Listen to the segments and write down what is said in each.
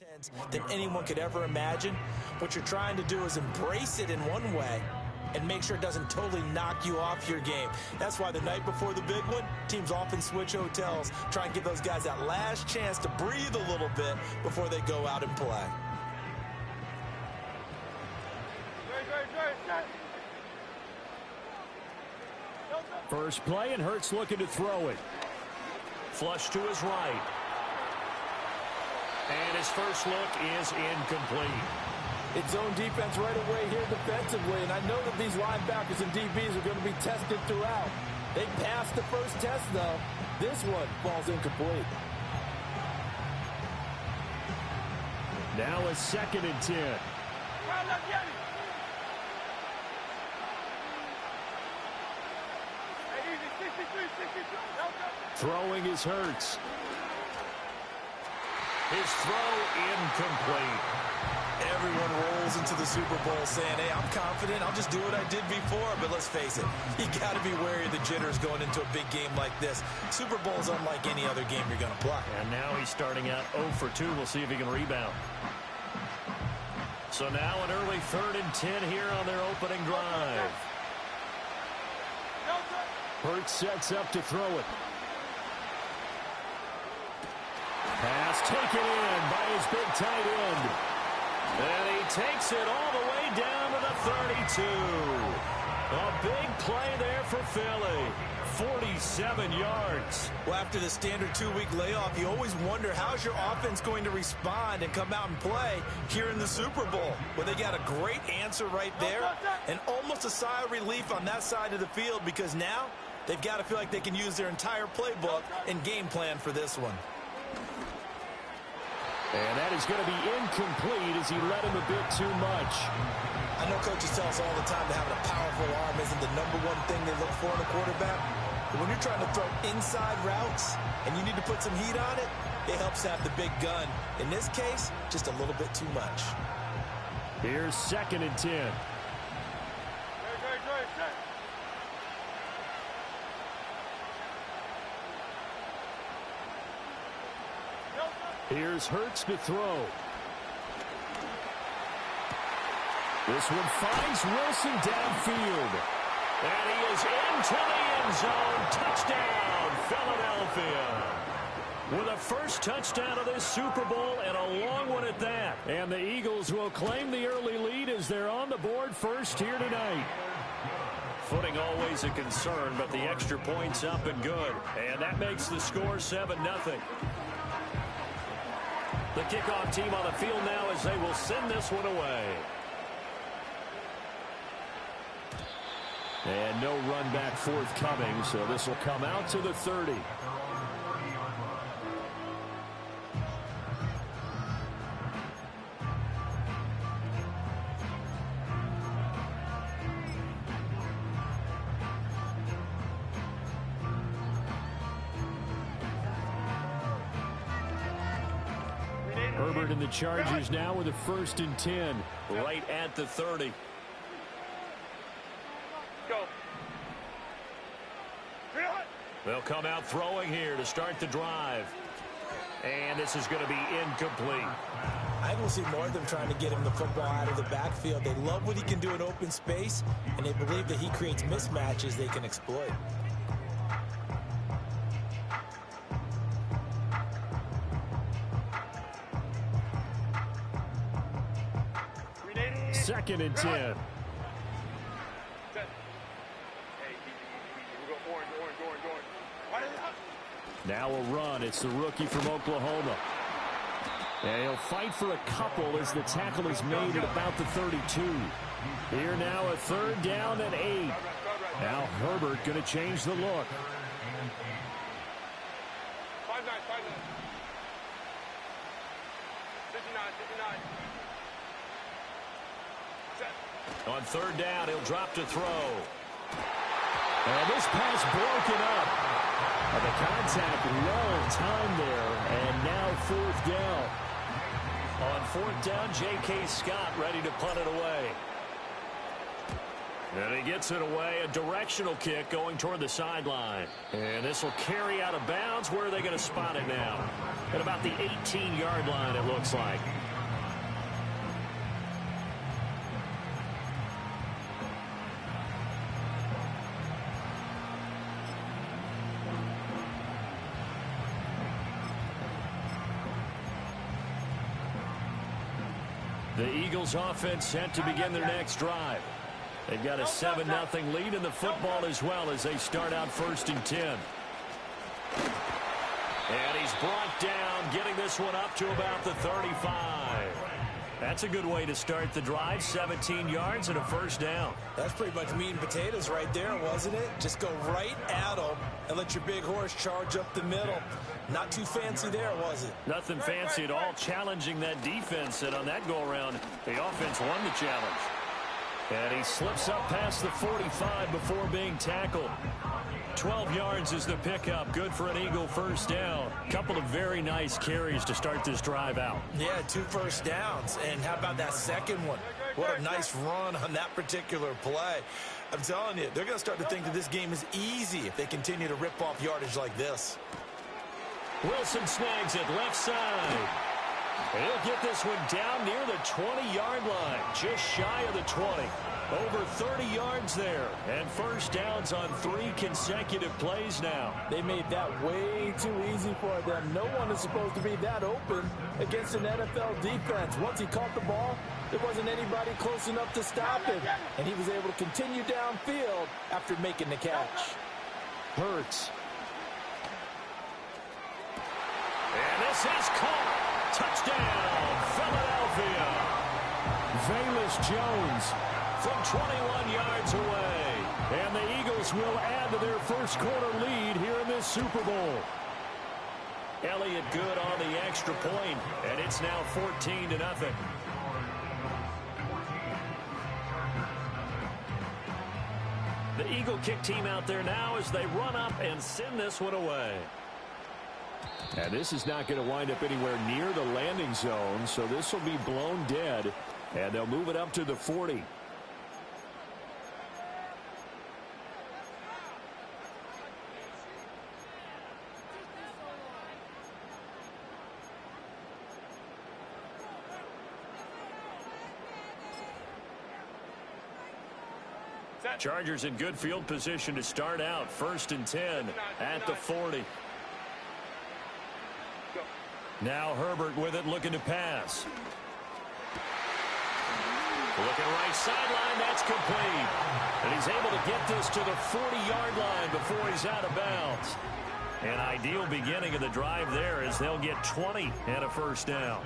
intense than anyone could ever imagine. What you're trying to do is embrace it in one way and make sure it doesn't totally knock you off your game. That's why the night before the big one, teams often switch hotels, try and give those guys that last chance to breathe a little bit before they go out and play. First play, and Hurts looking to throw it. Flush to his right. And his first look is incomplete. It's zone defense right away here defensively, and I know that these linebackers and DBs are going to be tested throughout. They passed the first test, though. This one falls incomplete. Now a 2nd and 10. Throwing is Hurts. His throw incomplete. Everyone rolls into the Super Bowl saying, hey, I'm confident. I'll just do what I did before. But let's face it, you got to be wary of the jitters going into a big game like this. Super Bowl is unlike any other game you're going to play. And now he's starting out 0 for 2. We'll see if he can rebound. So now an early 3rd and 10 here on their opening drive. Hurts sets up to throw it. Pass taken in by his big tight end. And he takes it all the way down to the 32. A big play there for Philly. 47 yards. Well, after the standard 2-week layoff, you always wonder how's your offense going to respond and come out and play here in the Super Bowl. Well, they got a great answer right there and almost a sigh of relief on that side of the field because now they've got to feel like they can use their entire playbook and game plan for this one. And that is going to be incomplete as he led him a bit too much. I know coaches tell us all the time that having a powerful arm isn't the #1 thing they look for in a quarterback. But when you're trying to throw inside routes and you need to put some heat on it, it helps to have the big gun. In this case, just a little bit too much. Here's 2nd and 10. Here's Hurts to throw. This one finds Wilson downfield. And he is into the end zone. Touchdown, Philadelphia. With a first touchdown of this Super Bowl and a long one at that. And the Eagles will claim the early lead as they're on the board first here tonight. Footing always a concern, but the extra point's up and good. And that makes the score 7-0. The kickoff team on the field now as they will send this one away. And no run back forthcoming, so this will come out to the 30. Herbert and the Chargers now with a 1st and 10. Right at the 30. Go. They'll come out throwing here to start the drive. And this is going to be incomplete. I will see more of them trying to get him the football out of the backfield. They love what he can do in open space, and they believe that he creates mismatches they can exploit. Second and 10. Now a run. It's the rookie from Oklahoma. And he'll fight for a couple as the tackle is made at about the 32. Here now a 3rd down and 8. Now Herbert going to change the look. 5-9. 59. On 3rd down, he'll drop to throw. And this pass broken up. And the contact well timed there. And now 4th down. On 4th down, J.K. Scott ready to punt it away. And he gets it away, a directional kick going toward the sideline. And this will carry out of bounds. Where are they going to spot it now? At about the 18-yard line, it looks like. The Eagles offense set to begin their next drive. They've got a 7-0 lead in the football as well as they start out 1st and 10. And he's brought down, getting this one up to about the 35. That's a good way to start the drive, 17 yards and a 1st down. That's pretty much meat and potatoes right there, wasn't it? Just go right at them and let your big horse charge up the middle. Not too fancy there, was it? Nothing fancy at all, challenging that defense. And on that go-around, the offense won the challenge. And he slips up past the 45 before being tackled. 12 yards is the pickup. Good for an Eagle 1st down. Couple of very nice carries to start this drive out. Yeah, 2 first downs. And how about that second one? What a nice run on that particular play. I'm telling you, they're going to start to think that this game is easy if they continue to rip off yardage like this. Wilson snags it left side. He'll get this one down near the 20-yard line, just shy of the 20. Over 30 yards there, and 1st downs on 3 consecutive plays now. They made that way too easy for them. No one is supposed to be that open against an NFL defense. Once he caught the ball, there wasn't anybody close enough to stop him, and he was able to continue downfield after making the catch. Hurts. And this is caught. Touchdown, Philadelphia. Velus Jones from 21 yards away. And the Eagles will add to their 1st quarter lead here in this Super Bowl. Elliott good on the extra point, and it's now 14-0. The Eagle kick team out there now as they run up and send this one away. And this is not going to wind up anywhere near the landing zone, so this will be blown dead, and they'll move it up to the 40. Chargers in good field position to start out, 1st and 10 at the 40. Now Herbert with it, looking to pass. Looking right sideline, that's complete. And he's able to get this to the 40-yard line before he's out of bounds. An ideal beginning of the drive there as they'll get 20 and a 1st down.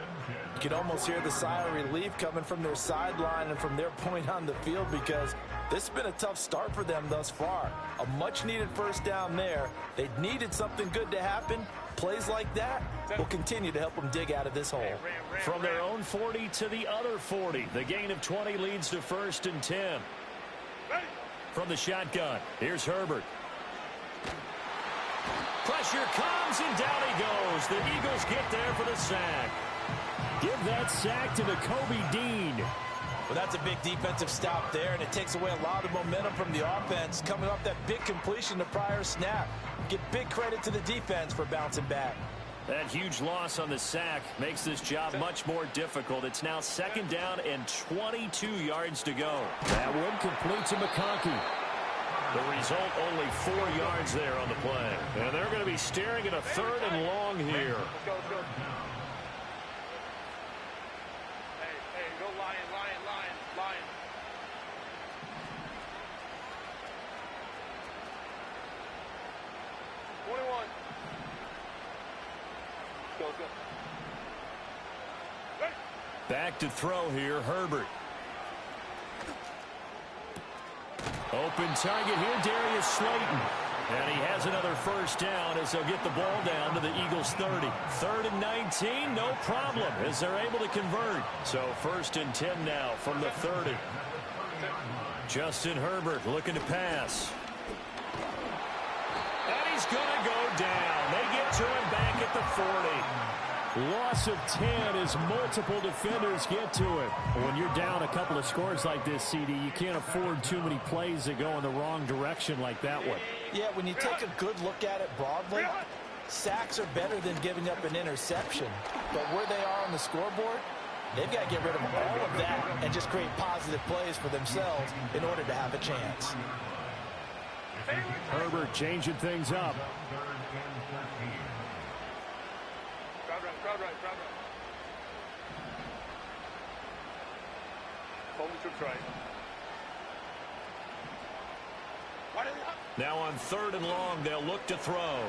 You can almost hear the sigh of relief coming from their sideline and from their point on the field because this has been a tough start for them thus far. A much-needed 1st down there. They needed something good to happen. Plays like that will continue to help them dig out of this hole. From their own 40 to the other 40. The gain of 20 leads to 1st and 10. From the shotgun, here's Herbert. Pressure comes, and down he goes. The Eagles get there for the sack. Give that sack to Nakobe Dean. Well, that's a big defensive stop there, and it takes away a lot of momentum from the offense coming off that big completion the prior snap. Give big credit to the defense for bouncing back. That huge loss on the sack makes this job much more difficult. It's now 2nd down and 22 yards to go. That one complete to McConkey. The result, only 4 yards there on the play. And they're going to be staring at a 3rd and long here. Back to throw here, Herbert. Open target here, Darius Slayton. And he has another 1st down as they'll get the ball down to the Eagles' 30. 3rd and 19, no problem, as they're able to convert. So 1st and 10 now from the 30. Justin Herbert looking to pass. And he's going to go down. They get to him back at the 40. Loss of 10 as multiple defenders get to it. When you're down a couple of scores like this, CD, you can't afford too many plays that go in the wrong direction like that one. Yeah, when you take a good look at it broadly, sacks are better than giving up an interception. But where they are on the scoreboard, they've got to get rid of all of that and just create positive plays for themselves in order to have a chance. Herbert changing things up. Now on 3rd and long, they'll look to throw.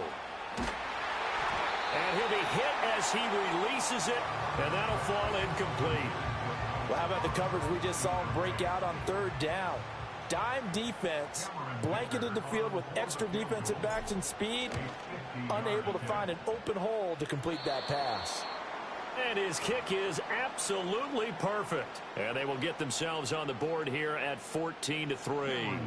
And he'll be hit as he releases it, and that'll fall incomplete. Well, how about the coverage we just saw him break out on 3rd down? Dime defense, blanketed the field with extra defensive backs and speed, unable to find an open hole to complete that pass. And his kick is absolutely perfect. And they will get themselves on the board here at 14-3.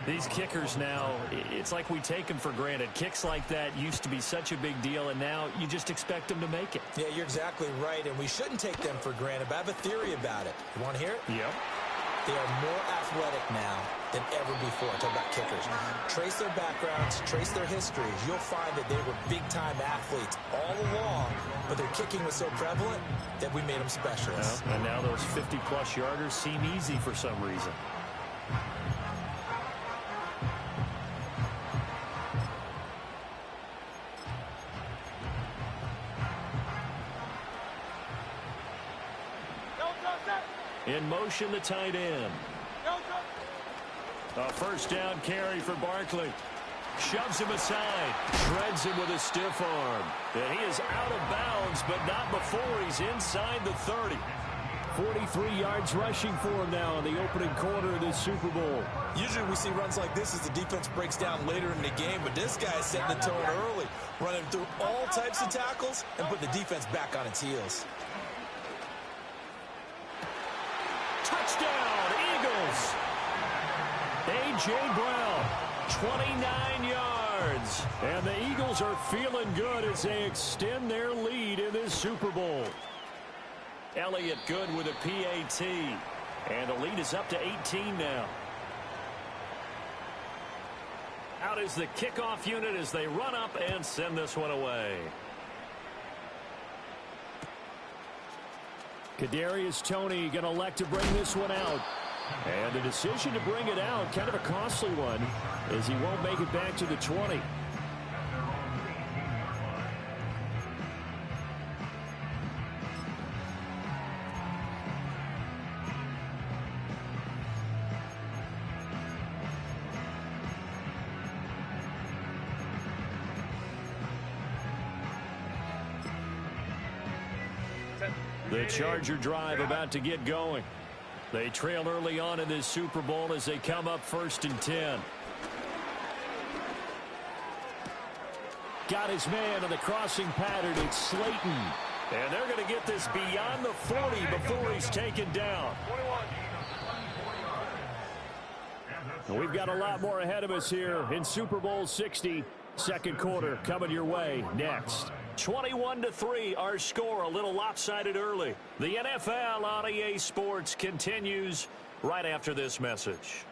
These kickers now, it's like we take them for granted. Kicks like that used to be such a big deal, and now you just expect them to make it. Yeah, you're exactly right, and we shouldn't take them for granted, but I have a theory about it. You want to hear it? Yep. They are more athletic now than ever before. Talk about kickers. Trace their backgrounds, trace their histories. You'll find that they were big-time athletes all along, but their kicking was so prevalent that we made them specialists. And now those 50-plus yarders seem easy for some reason. In motion, the tight end. A 1st down carry for Barkley. Shoves him aside. Shreds him with a stiff arm. And he is out of bounds, but not before he's inside the 30. 43 yards rushing for him now in the opening quarter of this Super Bowl. Usually we see runs like this as the defense breaks down later in the game, but this guy is setting the tone early, running through all types of tackles and put the defense back on its heels. Touchdown, Eagles. A.J. Brown, 29 yards. And the Eagles are feeling good as they extend their lead in this Super Bowl. Elliott good with a PAT. And the lead is up to 18 now. Out is the kickoff unit as they run up and send this one away. Kadarius Toney going to elect to bring this one out. And the decision to bring it out, kind of a costly one, as he won't make it back to the 20. The Charger drive about to get going. They trail early on in this Super Bowl as they come up 1st and 10. Got his man on the crossing pattern. It's Slayton. And they're going to get this beyond the 40 before he's taken down. And we've got a lot more ahead of us here in Super Bowl 60. 2nd quarter coming your way next. 21-3, our score, a little lopsided early. The NFL on EA Sports continues right after this message.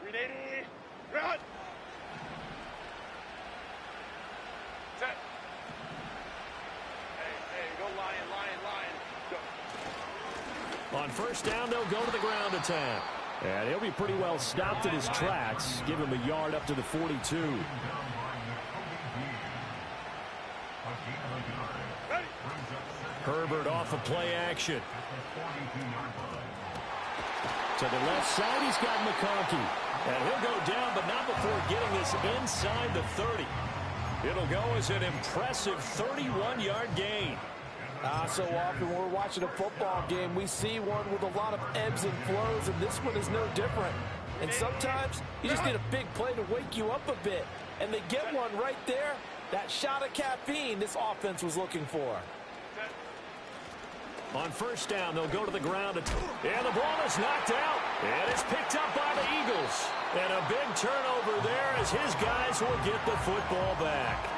Ready, run! Set. Hey, go lion. On 1st down, they'll go to the ground attack. And he'll be pretty well stopped in his tracks. Give him a yard up to the 42. Herbert off of play action. To the left side, he's got McConkey. And he'll go down, but not before getting this inside the 30. It'll go as an impressive 31-yard gain. So often when we're watching a football game, we see one with a lot of ebbs and flows, and this one is no different. And sometimes you just need a big play to wake you up a bit. And they get one right there. That shot of caffeine this offense was looking for. On first down, they'll go to the ground. And the ball is knocked out. And it's picked up by the Eagles. And a big turnover there as his guys will get the football back.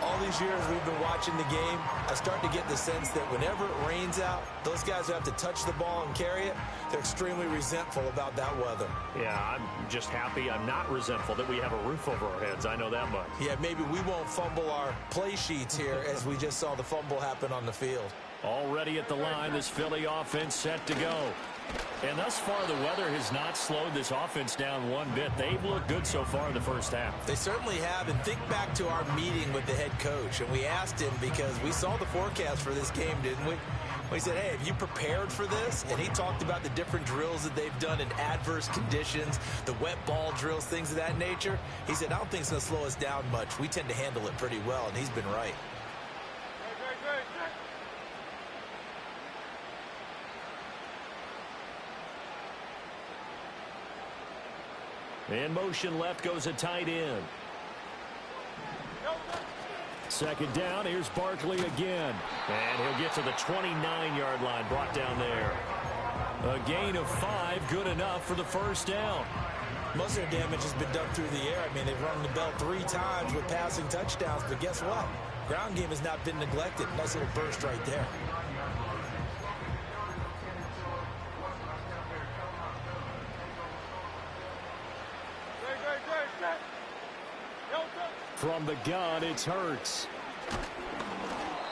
All these years we've been watching the game, I start to get the sense that whenever it rains out, those guys who have to touch the ball and carry it, they're extremely resentful about that weather. Yeah, I'm just happy I'm not resentful that we have a roof over our heads. I know that much. Yeah, maybe we won't fumble our play sheets here as we just saw the fumble happen on the field. Already at the line, this Philly offense set to go. And thus far, the weather has not slowed this offense down one bit. They've looked good so far in the first half. They certainly have. And think back to our meeting with the head coach. And we asked him because we saw the forecast for this game, didn't we? We said, hey, have you prepared for this? And he talked about the different drills that they've done in adverse conditions, the wet ball drills, things of that nature. He said, I don't think it's going to slow us down much. We tend to handle it pretty well, and he's been right. In motion left goes a tight end. Second down, here's Barkley again. And he'll get to the 29-yard line, brought down there. A gain of 5, good enough for the first down. Most of their damage has been done through the air. I mean, they've rung the bell 3 times with passing touchdowns, but guess what? Ground game has not been neglected. Nice little burst right there. From the gun, it's Hurts.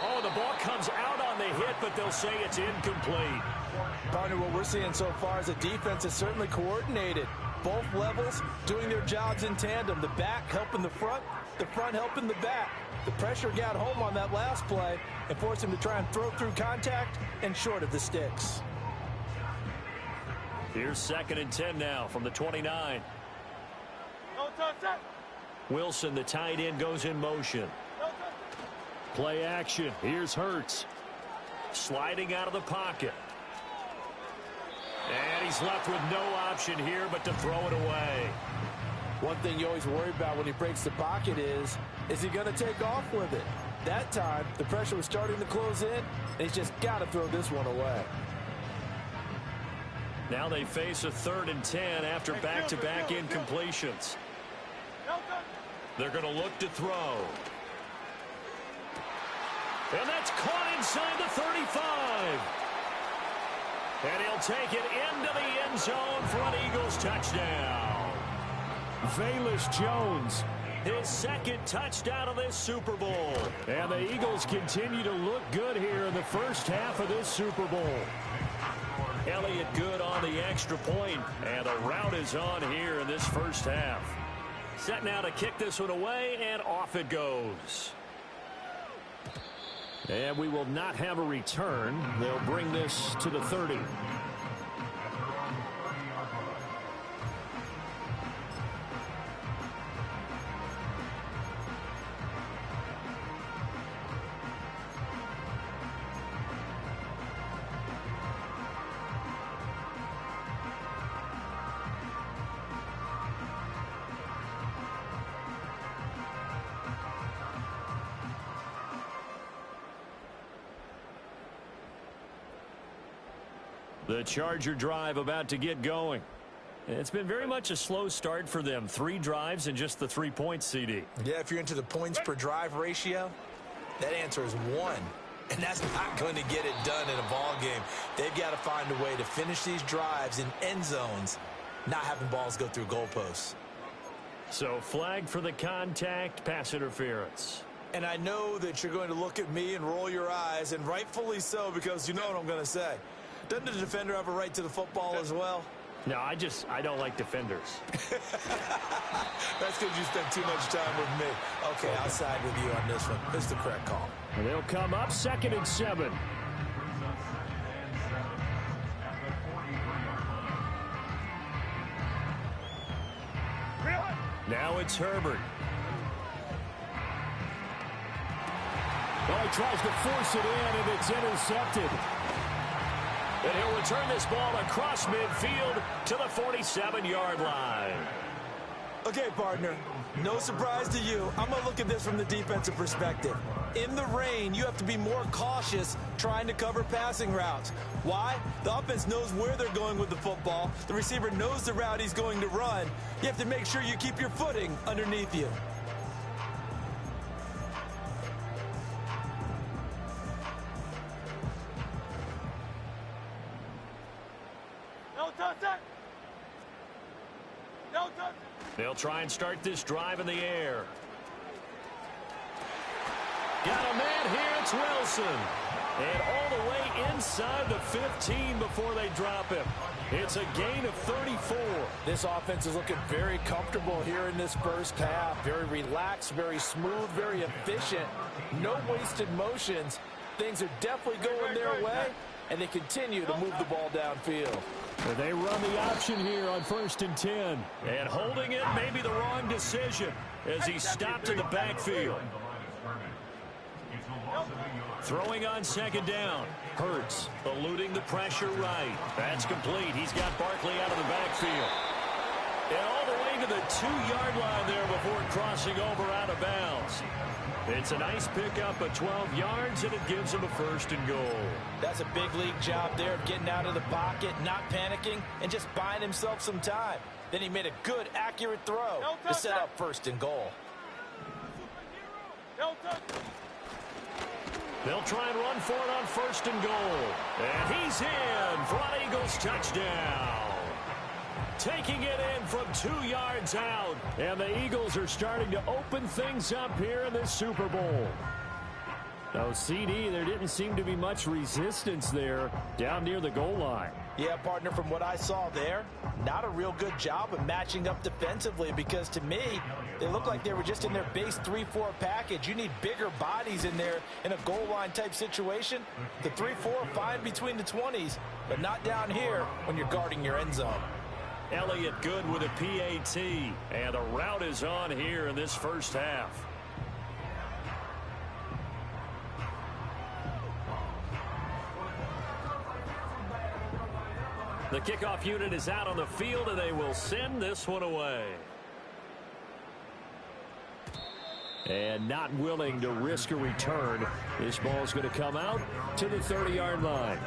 Oh, the ball comes out on the hit, but they'll say it's incomplete. Partner, what we're seeing so far is a defense is certainly coordinated. Both levels doing their jobs in tandem. The back helping the front helping the back. The pressure got home on that last play and forced him to try and throw through contact and short of the sticks. Here's 2nd and 10 now from the 29. Wilson, the tight end, goes in motion. Play action. Here's Hurts. Sliding out of the pocket. And he's left with no option here but to throw it away. One thing you always worry about when he breaks the pocket is he going to take off with it? That time, the pressure was starting to close in, and he's just got to throw this one away. Now they face a 3rd and 10 after back-to-back incompletions. They're going to look to throw. And that's caught inside the 35. And he'll take it into the end zone for an Eagles touchdown. Velus Jones, his 2nd touchdown of this Super Bowl. And the Eagles continue to look good here in the first half of this Super Bowl. Elliott good on the extra point, and the route is on here in this first half. Set now to kick this one away, and off it goes. And we will not have a return. They'll bring this to the 30. The Charger drive about to get going. It's been very much a slow start for them. 3 drives and just the 3 points, CD. Yeah, if you're into the points per drive ratio, that answer is 1. And that's not going to get it done in a ball game. They've got to find a way to finish these drives in end zones, not having balls go through goalposts. So flag for the contact, pass interference. And I know that you're going to look at me and roll your eyes, and rightfully so, because you know what I'm going to say. Doesn't the defender have a right to the football as well? No, I don't like defenders. That's because you spent too much time with me. Okay, I'll side with you on this one. It's the correct call. And they'll come up 2nd and 7. Now it's Herbert. Well, he tries to force it in, and it's intercepted. And he'll return this ball across midfield to the 47-yard line. Okay, partner, no surprise to you. I'm going to look at this from the defensive perspective. In the rain, you have to be more cautious trying to cover passing routes. Why? The offense knows where they're going with the football. The receiver knows the route he's going to run. You have to make sure you keep your footing underneath you. No touchdown. No touchdown. They'll try and start this drive in the air. Got a man here. It's Wilson. And all the way inside the 15 before they drop him. It's a gain of 34. This offense is looking very comfortable here in this first half. Very relaxed, very smooth, very efficient. No wasted motions. Things are definitely going their way, and they continue to move the ball downfield. They run the option here on 1st and 10. And holding it may be the wrong decision as he stopped in the backfield. Throwing on 2nd down. Hurts eluding the pressure right. That's complete. He's got Barkley out of the backfield. And all the way to the 2-yard line there before crossing over out of bounds. It's a nice pickup of 12 yards, and it gives him a 1st and goal. That's a big league job there of getting out of the pocket, not panicking, and just buying himself some time. Then he made a good, accurate throw to set up 1st and goal. They'll try and run for it on 1st and goal. And he's in for an Eagles touchdown. Taking it in from 2 yards out. And the Eagles are starting to open things up here in this Super Bowl. Now, CD, there didn't seem to be much resistance there down near the goal line. Yeah, partner, from what I saw there, not a real good job of matching up defensively because to me, they look like they were just in their base 3-4 package. You need bigger bodies in there in a goal line type situation. The 3-4 fine between the 20s, but not down here when you're guarding your end zone. Elliott good with a PAT. And the route is on here in this first half. The kickoff unit is out on the field, and they will send this one away. And not willing to risk a return. This ball's going to come out to the 30-yard line.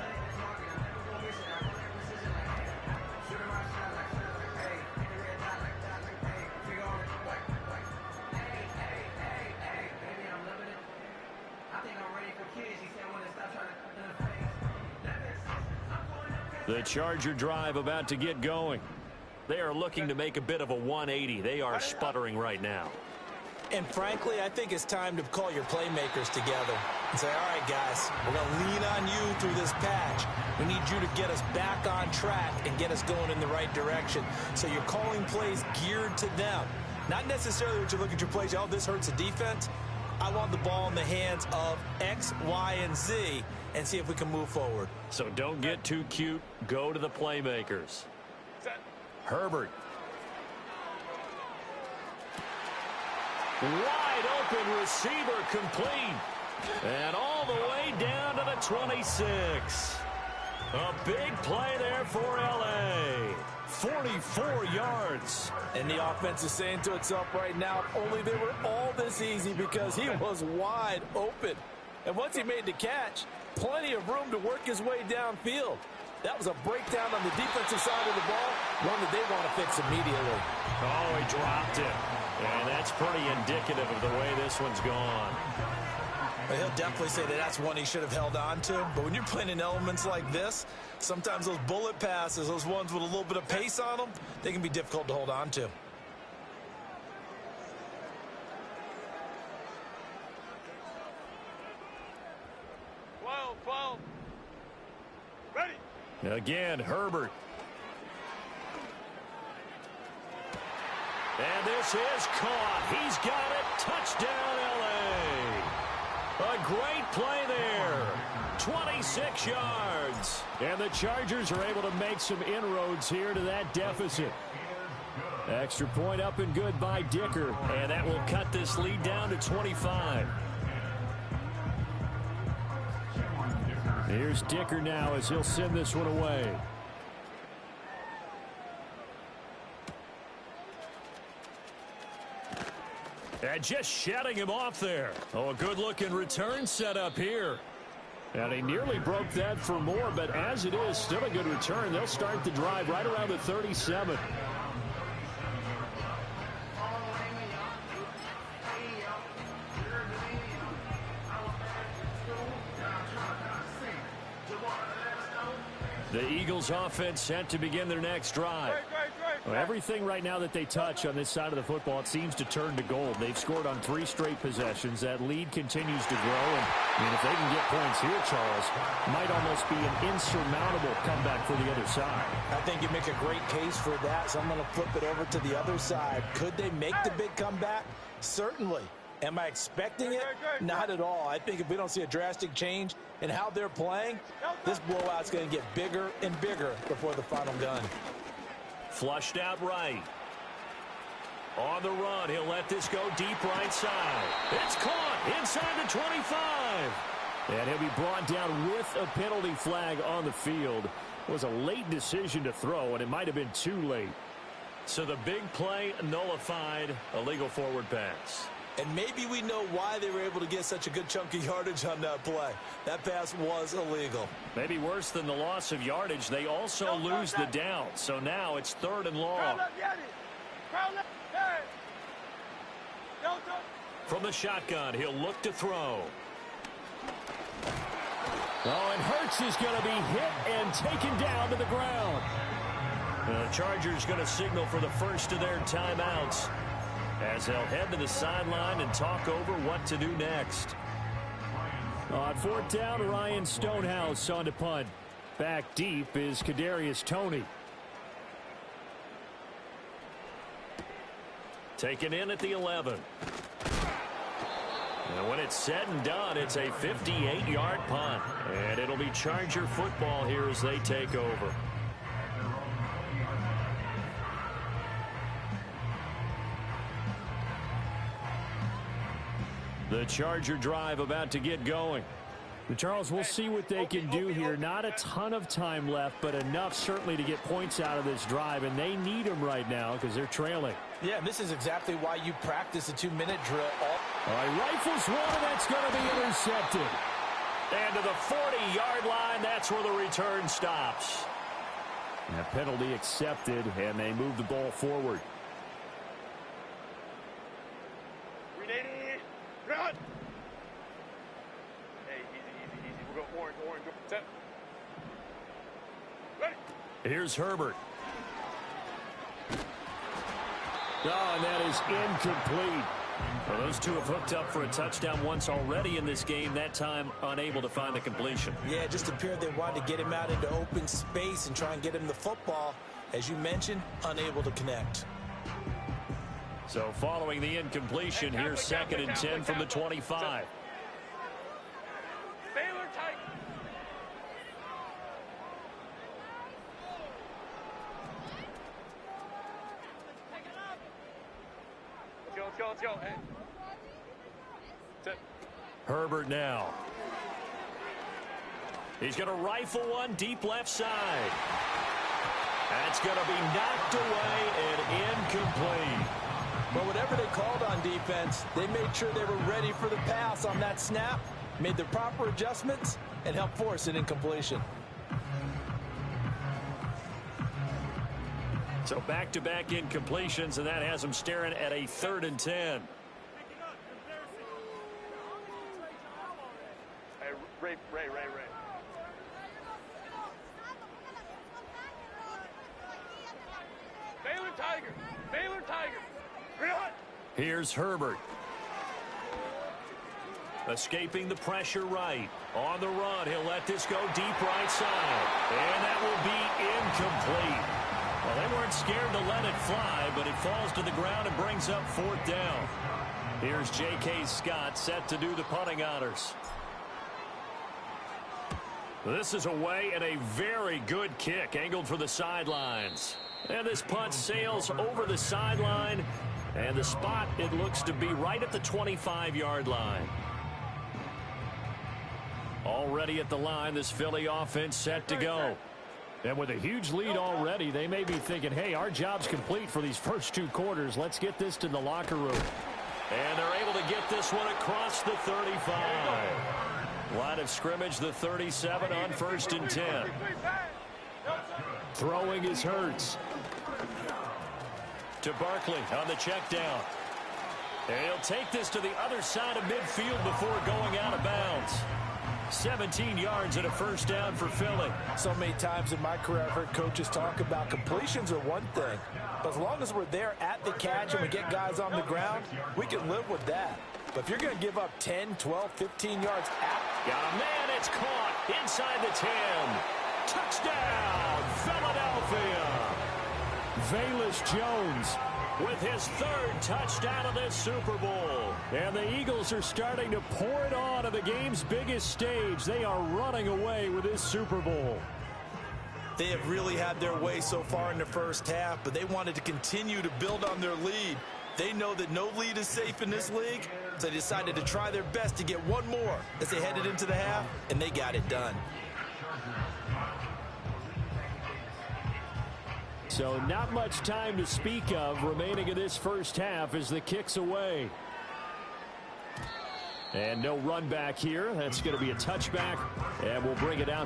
The Charger drive about to get going. They are looking to make a bit of a 180. They are sputtering right now. And frankly, I think it's time to call your playmakers together and say, all right, guys, we're going to lean on you through this patch. We need you to get us back on track and get us going in the right direction. So you're calling plays geared to them. Not necessarily what you look at your plays, oh, this hurts the defense. I want the ball in the hands of X, Y, and Z and see if we can move forward. So don't get too cute. Go to the playmakers. Set. Herbert. Wide open receiver complete. And all the way down to the 26. A big play there for L.A. 44 yards. And the offense is saying to itself right now, if only they were all this easy because he was wide open. And once he made the catch, plenty of room to work his way downfield. That was a breakdown on the defensive side of the ball, one that they want to fix immediately. Oh, he dropped it. And that's pretty indicative of the way this one's gone. But he'll definitely say that that's one he should have held on to. But when you're playing in elements like this, sometimes those bullet passes, those ones with a little bit of pace on them, they can be difficult to hold on to. Ready. Again, Herbert. And this is caught. He's got it. Touchdown, L.A. A great play there. 26 yards. And the Chargers are able to make some inroads here to that deficit. Extra point up and good by Dicker. And that will cut this lead down to 25. Here's Dicker now as he'll send this one away. And just shutting him off there. Oh, a good-looking return set up here. And he nearly broke that for more, but as it is, still a good return. They'll start the drive right around the 37. The Eagles offense set to begin their next drive. Well, everything right now that they touch on this side of the football, it seems to turn to gold. They've scored on 3 straight possessions. That lead continues to grow. And if they can get points here, Charles, might almost be an insurmountable comeback for the other side. I think you make a great case for that, so I'm going to flip it over to the other side. Could they make the big comeback? Certainly. Am I expecting it? Not at all. I think if we don't see a drastic change in how they're playing, this blowout's going to get bigger and bigger before the final gun. Flushed out right. On the run, he'll let this go deep right side. It's caught inside the 25. And he'll be brought down with a penalty flag on the field. It was a late decision to throw, and it might have been too late. So the big play nullified, a legal forward pass. And maybe we know why they were able to get such a good chunk of yardage on that play. That pass was illegal. Maybe worse than the loss of yardage, they also lose the down. So now it's 3rd and long. From the shotgun, he'll look to throw. Oh, and Hurts is going to be hit and taken down to the ground. The Chargers going to signal for the first of their timeouts, as they'll head to the sideline and talk over what to do next. On 4th down, Ryan Stonehouse on to punt. Back deep is Kadarius Toney. Taken in at the 11. And when it's said and done, it's a 58-yard punt. And it'll be Charger football here as they take over. The Charger drive about to get going. Charles, we'll see what they can do here. Not a ton of time left, but enough certainly to get points out of this drive, and they need them right now because they're trailing. Yeah, this is exactly why you practice a 2-minute drill. All right, rifles one, and that's going to be intercepted. And to the 40-yard line, that's where the return stops. That penalty accepted, and they move the ball forward. Run! Hey, easy. We'll go orange. Set. Ready? Here's Herbert. Oh, and that is incomplete. Well, those two have hooked up for a touchdown once already in this game, that time unable to find the completion. Yeah, it just appeared they wanted to get him out into open space and try and get him the football. As you mentioned, unable to connect. So following the incompletion, here's 2nd and 10 from the 25. Baylor tight. Let's go. Hey. Sit. Herbert now. He's going to rifle one deep left side. That's going to be knocked away and incomplete. But whatever they called on defense, they made sure they were ready for the pass on that snap, made the proper adjustments, and helped force an incompletion. So back-to-back incompletions, and that has them staring at a 3rd and 10. Hey, Ray. Baylor Tiger. Here's Herbert. Escaping the pressure right. On the run, he'll let this go deep right side. And that will be incomplete. Well, they weren't scared to let it fly, but it falls to the ground and brings up 4th down. Here's J.K. Scott set to do the punting honors. This is away and a very good kick angled for the sidelines. And this punt sails over the sideline. And the spot, it looks to be right at the 25-yard line. Already at the line, this Philly offense set to go. And with a huge lead already, they may be thinking, hey, our job's complete for these first 2 quarters. Let's get this to the locker room. And they're able to get this one across the 35. Line of scrimmage, the 37 on 1st and 10. Throwing is Hurts. To Barkley on the check down. And he'll take this to the other side of midfield before going out of bounds. 17 yards and a first down for Philly. So many times in my career I've heard coaches talk about completions are one thing. But as long as we're there at the catch and we get guys on the ground, we can live with that. But if you're going to give up 10, 12, 15 yards Got a man, it's caught inside the 10. Touchdown, Philadelphia. Velus Jones With his 3rd touchdown of this Super Bowl. And the Eagles are starting to pour it on the game's biggest stage. They are running away with this Super Bowl. They have really had their way so far in the first half, but they wanted to continue to build on their lead. They know that no lead is safe in this league, so they decided to try their best to get one more as they headed into the half, and they got it done. So not much time to speak of remaining in this first half as the kick's away. And no run back here. That's going to be a touchback, and we'll bring it out